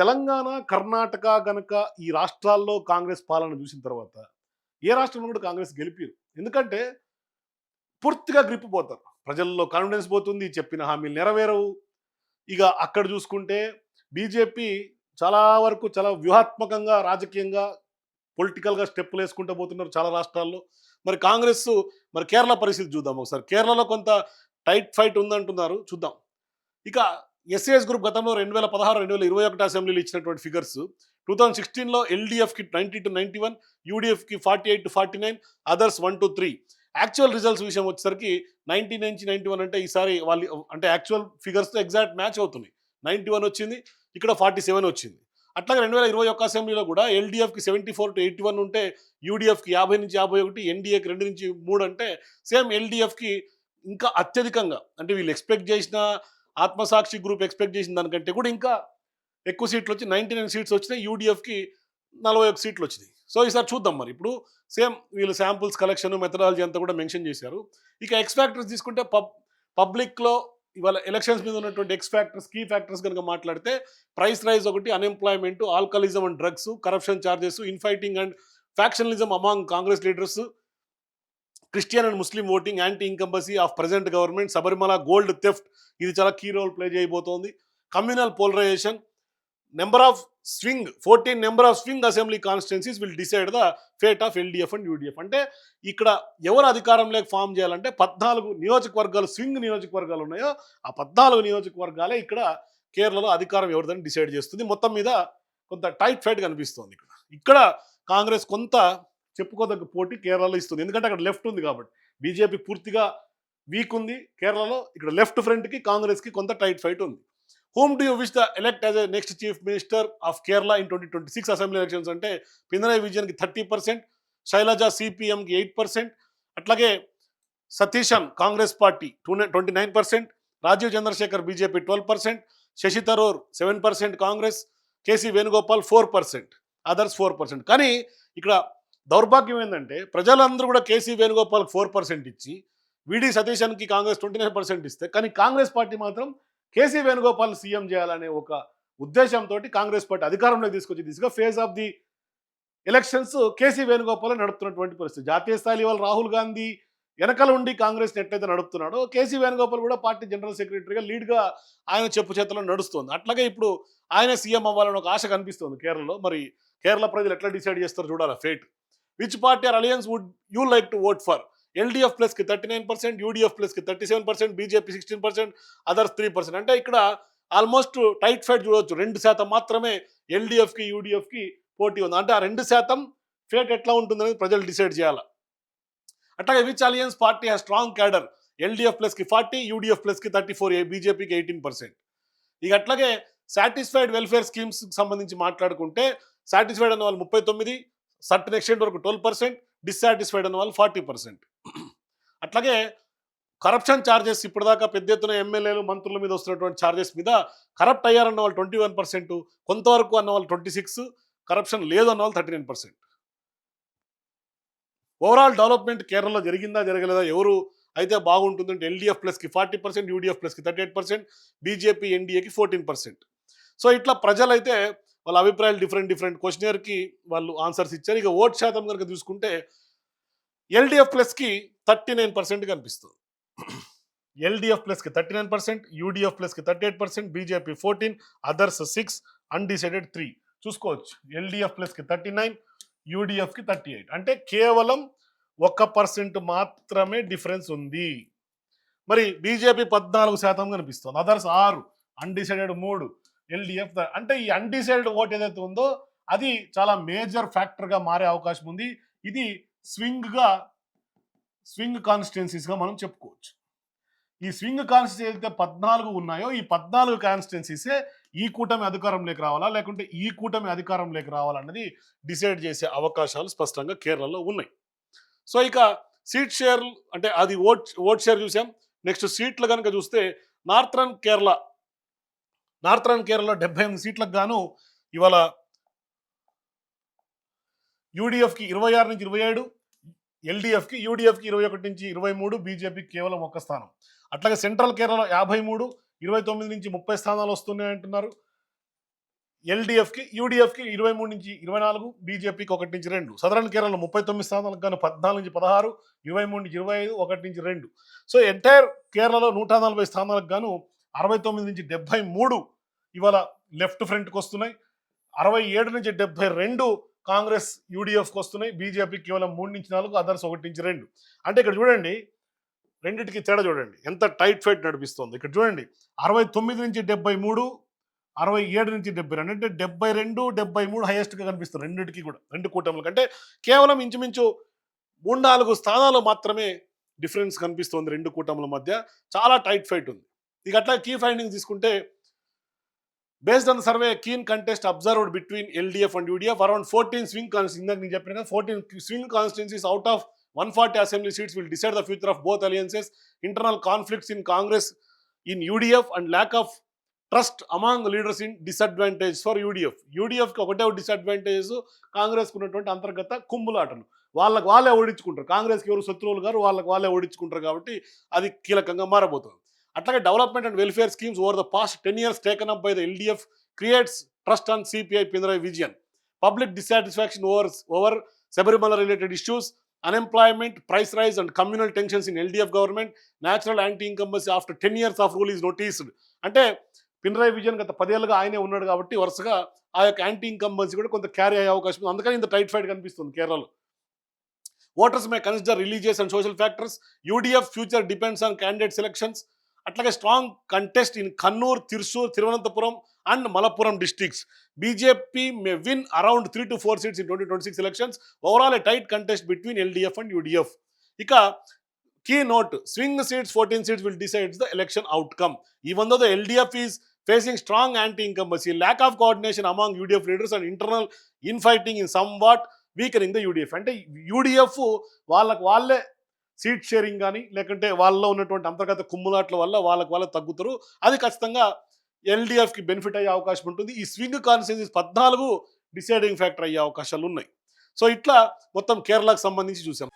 తెలంగాణ, కర్ణాటక గనక ఈ రాష్ట్రాల్లో కాంగ్రెస్ పాలన చూసిన తర్వాత ఏ రాష్ట్రంలో కూడా కాంగ్రెస్ గెలిపిరు. ఎందుకంటే పూర్తిగా గ్రిప్ పోతారు. ప్రజల్లో కాన్ఫిడెన్స్ పోతుంది. చెప్పిన హామీలు నెరవేరవు. ఇక అక్కడ చూసుకుంటే బీజేపీ చాలా వరకు చాలా వ్యూహాత్మకంగా, రాజకీయంగా, పొలిటికల్‌గా స్టెప్పులు వేసుకుంటూ పోతున్నారు చాలా రాష్ట్రాల్లో. మరి కాంగ్రెస్ మరి కేరళ పరిస్థితి చూద్దాం ఒకసారి. కేరళలో కొంత టైట్ ఫైట్ ఉందంటున్నారు. చూద్దాం. ఇక ఎస్ఏఎస్ గ్రూప్ గతంలో 2016, 2021 అసెంబ్లీలో ఇచ్చినటువంటి ఫిగర్స్ 2016లో ఎల్డీఎఫ్కి 90-91, యూడీఎఫ్కి 48-49, అదర్స్ 1-3. యాక్చువల్ రిజల్ట్స్ విషయం వచ్చేసరికి 90-91 అంటే ఈసారి వాళ్ళు అంటే యాక్చువల్ ఫిగర్స్తో ఎగ్జాక్ట్ మ్యాచ్ అవుతున్నాయి. 91 వచ్చింది, ఇక్కడ 47 వచ్చింది. అట్లాగే 2021 అసెంబ్లీలో కూడా ఎల్డీఎఫ్కి 74-81 ఉంటే యూడీఎఫ్కి 50-51, ఎన్డీఏకి 2-3 అంటే సేమ్ ఎల్డీఎఫ్కి ఇంకా అత్యధికంగా అంటే వీళ్ళు ఎక్స్పెక్ట్ చేసిన ఆత్మసాక్షి గ్రూప్ ఎక్స్పెక్ట్ చేసిన దానికంటే కూడా ఇంకా ఎక్కువ సీట్లు వచ్చి 99 సీట్స్ వచ్చినాయి. యూడీఎఫ్కి 41 సీట్లు వచ్చినాయి. సో ఈసారి చూద్దాం. మరి ఇప్పుడు సేమ్ వీళ్ళు శాంపుల్స్ కలెక్షన్ మెథడాలజీ అంతా కూడా మెన్షన్ చేశారు. ఇక ఎక్స్ ఫ్యాక్టర్స్ తీసుకుంటే పబ్లిక్లో ఇవాళ ఎలక్షన్స్ మీద ఉన్నటువంటి ఎక్స్ ఫ్యాక్టర్స్, కీ ఫ్యాక్టర్స్ కనుక మాట్లాడితే ప్రైస్ రైజ్ ఒకటి, unemployment, alcoholism and drugs, corruption charges, infighting and factionalism among Congress leaders, Christian and Muslim voting, anti incumbency of present government, Sabarimala gold theft ఇది చాలా కీ రోల్ ప్లే చేయబోతోంది. Communal polarisation, number of swing 14 number of swing assembly constituencies will decide the fate of LDF and UDF. అంటే ఇక్కడ ఎవరు అధికారంలోకి form చేయాలంటే 14 నియోజకవర్గాలు, swing నియోజకవర్గాలు ఉన్నాయో ఆ 14 నియోజకవర్గాలే ఇక్కడ కేరళలో అధికారం ఎవరిదని డిసైడ్ చేస్తుంది. మొత్తం మీద కొంత టైట్ ఫైట్ కనిపిస్తోంది. ఇక్కడ కాంగ్రెస్ కొంత చెప్పుకోదగ్గ పోటీ కేరళలో ఇస్తుంది. ఎందుకంటే అక్కడ లెఫ్ట్ ఉంది కాబట్టి. బీజేపీ పూర్తిగా వీక్ ఉంది కేరళలో. ఇక్కడ లెఫ్ట్ ఫ్రంట్కి కాంగ్రెస్కి కొంత టైట్ ఫైట్ ఉంది. Whom do you wish the elect as a next chief minister of Kerala in 2026 assembly elections అంటే పినరయ్ విజయన్కి 30%, శైలజ సిపిఎంకి 8%, అట్లాగే Satheesan Congress party 29%, Rajeev Chandrasekhar BJP 12%, Shashi Tharoor 7% Congress, KC Venugopal 4%, others 4%. కానీ ఇక్కడ దౌర్భాగ్యం ఏంటంటే ప్రజలందరూ కూడా కేసీ వేణుగోపాల్కి 4% ఇచ్చి విడి సతీశన్కి కాంగ్రెస్ 29% ఇస్తే, కానీ కాంగ్రెస్ పార్టీ మాత్రం కేసీ వేణుగోపాల్ సీఎం చేయాలనే ఒక ఉద్దేశంతో కాంగ్రెస్ పార్టీ అధికారంలోకి తీసుకొచ్చే దిశగా phase of the elections KC Venugopal నడుపుతున్నటువంటి పరిస్థితి. జాతీయ స్థాయి వాళ్ళు రాహుల్ గాంధీ వెనకల ఉండి కాంగ్రెస్ ఎట్లయితే నడుపుతున్నాడో కేసీ వేణుగోపాల్ కూడా పార్టీ జనరల్ సెక్రటరీగా లీడ్గా ఆయన చెప్పు చేతలో నడుస్తుంది. అట్లాగే ఇప్పుడు ఆయన సీఎం అవ్వాలని ఒక ఆశ కనిపిస్తుంది కేరళలో. మరి కేరళ ప్రజలు ఎట్లా డిసైడ్ చేస్తారో చూడాలి fate. Which party or alliance would you like to vote for? LDF ప్లస్కి 39%, యూడీఎఫ్ ప్లస్కి 37%, బీజేపీ 16%, అదర్స్ 3%. అంటే ఇక్కడ ఆల్మోస్ట్ టైట్ ఫైట్ చూడవచ్చు. 2% మాత్రమే ఎల్డీఎఫ్కి యూడీఎఫ్కి పోటీ ఉంది. అంటే ఆ 2% ఫేట్ ఎట్లా ఉంటుందనేది ప్రజలు డిసైడ్ చేయాలి. అట్లాగే which alliance party has strong cadre? LDF ప్లస్కి 40, యూడీఎఫ్ ప్లస్కి 34, బీజేపీకి 18%. ఇక అట్లాగే సాటిస్ఫైడ్ వెల్ఫేర్ స్కీమ్స్ సంబంధించి మాట్లాడుకుంటే సాటిస్ఫైడ్ అన్న వాళ్ళు 39, సర్టన్ ఎక్స్టెంట్ వరకు 12%, డిస్సాటిస్ఫైడ్ అన్న వాళ్ళు 40%. అట్లాగే కరప్షన్ ఛార్జెస్ ఇప్పటిదాకా పెద్ద ఎత్తున ఎమ్మెల్యేలు, మంత్రుల మీద వస్తున్నటువంటి ఛార్జెస్ మీద కరప్ట్ అయ్యారన్న వాళ్ళు 21%, కొంతవరకు అన్న వాళ్ళు 26%, కరప్షన్ లేదు అన్న వాళ్ళు 39%. ఓవరాల్ డెవలప్మెంట్ కేరళలో జరిగిందా జరగలేదా, ఎవరు అయితే బాగుంటుందంటే ఎల్డీఎఫ్ ప్లస్కి 40%, యూడీఎఫ్ ప్లస్కి 38%, బీజేపీ ఎన్డీఏకి 14%. సో ఇట్లా ప్రజలైతే వాళ్ళ అభిప్రాయాలు డిఫరెంట్ క్వశ్చనర్కి వాళ్ళు ఆన్సర్స్ ఇచ్చారు. ఇక ఓట్ శాతం కనుక చూసుకుంటే ఎల్డీఎఫ్ ప్లస్కి 39% కనిపిస్తుంది. ఎల్డీఎఫ్ ప్లస్కి 39%, యూడీఎఫ్ ప్లస్కి 38%, బీజేపీ 14, అదర్స్ 6, అన్డిసైడెడ్ 3. చూసుకోవచ్చు. ఎల్డీఎఫ్ ప్లస్కి 39, యూడీఎఫ్కి 38. అంటే కేవలం 1% మాత్రమే డిఫరెన్స్ ఉంది. మరి బీజేపీ 14% కనిపిస్తుంది, అదర్స్ 6, అన్డిసైడెడ్ 3, ఎల్డీఎఫ్. అంటే ఈ అన్డిసైడెడ్ ఓట్ ఏదైతే ఉందో అది చాలా మేజర్ ఫ్యాక్టర్గా మారే అవకాశం ఉంది. ఇది స్వింగ్ కాన్స్టిట్యున్సీస్గా మనం చెప్పుకోవచ్చు. ఈ స్వింగ్ కాన్స్టిట్యున్సీ అయితే 14 ఉన్నాయో ఈ 14 కాన్స్టిట్యున్సీసే ఈ కూటమి అధికారంలోకి రావాలా లేకుంటే ఈ కూటమి అధికారంలోకి రావాలన్నది డిసైడ్ చేసే అవకాశాలు స్పష్టంగా కేరళలో ఉన్నాయి. సో ఇక సీట్ షేర్ అంటే అది ఓట్ షేర్ చూసాం. నెక్స్ట్ సీట్లు కనుక చూస్తే నార్థరన్ కేరళ 78 సీట్లకు గాను ఇవాళ యూడీఎఫ్కి 26 నుంచి 27, ఎల్డీఎఫ్కి యూడీఎఫ్కి 21 నుంచి 23, బీజేపీకి కేవలం 1 స్థానం. అట్లాగే సెంట్రల్ కేరళలో 53, 29 నుంచి 30 స్థానాలు వస్తున్నాయి అంటున్నారు. ఎల్డీఎఫ్కి యూడీఎఫ్కి 23 నుంచి 24, బీజేపీకి 1 నుంచి 2. సదరన్ కేరళలో 39 స్థానాలకు గాను 14 నుంచి 16, 23 నుంచి 25, 1 నుంచి 2. సో ఎంటైర్ కేరళలో 140 స్థానాలకు గాను 69 నుంచి 73 ఇవాళ లెఫ్ట్ ఫ్రంట్కి వస్తున్నాయి. 67 నుంచి 72 కాంగ్రెస్ యూడీఎఫ్కి వస్తున్నాయి. బీజేపీకి కేవలం 3 నుంచి 4, అదర్స్ 1 నుంచి 2. అంటే ఇక్కడ చూడండి, రెండింటికి తేడా చూడండి ఎంత టైట్ ఫైట్ నడిపిస్తుంది. ఇక్కడ చూడండి 69 నుంచి 73, 67 నుంచి 72, అంటే 72, 73 హైయెస్ట్గా కనిపిస్తుంది రెండింటికి కూడా, రెండు కూటముల కంటే కేవలం ఇంచుమించు 3-4 స్థానాలు మాత్రమే డిఫరెన్స్ కనిపిస్తుంది రెండు కూటముల మధ్య. చాలా టైట్ ఫైట్ ఉంది. ఇక అట్లా కీ ఫైండింగ్స్ తీసుకుంటే, based on survey keen contest observed between LDF and UDF, around 14 swing constituencies, ఇందాక నేను చెప్పిన 14 swing constituencies out of 140 assembly seats will decide the future of both alliances. Internal conflicts in Congress in UDF and lack of trust among leaders in disadvantage for UDF. UDF కి ఒకటే disadvantage, కాంగ్రెస్కి ఉన్నటువంటి అంతర్గత కుమ్ములాటలు. వాళ్ళకి వాళ్ళే ఓడించుకుంటారు. కాంగ్రెస్కి ఎవరు శత్రువులు గారు, వాళ్ళకి వాళ్ళే ఓడించుకుంటారు. కాబట్టి అది కీలకంగా మారబోతుంది. అట్లాగే development and welfare schemes over the past 10 years taken up by the LDF creates trust on CPI Pinarayi Vijayan. Public dissatisfaction over Sabarimala related issues, unemployment, price rise and communal tensions in LDF government, natural anti-incumbency after 10 years of rule is noticed. అంటే పినరయి విజయన్ గత 10 ఏళ్ళుగా ఆయనే ఉన్నాడు కాబట్టి వరుసగా ఆ యొక్క anti incumbency కూడా కొంత క్యారీ అయ్యే అవకాశం ఉంది. అందుకని ఇంత టైట్ ఫైట్ కనిపిస్తుంది కేరళలో. Voters may consider religious and social factors. UDF future depends on candidate selections. అట్లాగే strong contest in Kannur, Thrissur, Thiruvananthapuram and Malappuram districts. BJP may win around 3 to 4 seats in 2026 elections. Overall, a tight contest between LDF and UDF. Ika key note: swing seats, 14 seats will decide the election outcome. Even though the LDF is facing strong anti-incumbency, lack of coordination among UDF leaders and internal infighting in somewhat weakening the UDF. అంటే UDF వాళ్ళకి వాళ్ళే seat sharing కానీ లేకుంటే వాళ్ళలో ఉన్నటువంటి అంతర్గత కుమ్ములాట్ల వల్ల వాళ్ళకి వాళ్ళే తగ్గుతారు. అది ఖచ్చితంగా ఎల్డీఎఫ్కి బెనిఫిట్ అయ్యే అవకాశం ఉంటుంది. ఈ స్వింగ్ కాన్స్టిట్యూన్సీస్ 14 డిసైడింగ్ ఫ్యాక్టర్ అయ్యే అవకాశాలు ఉన్నాయి. సో ఇట్లా మొత్తం కేరళకు సంబంధించి చూసాం.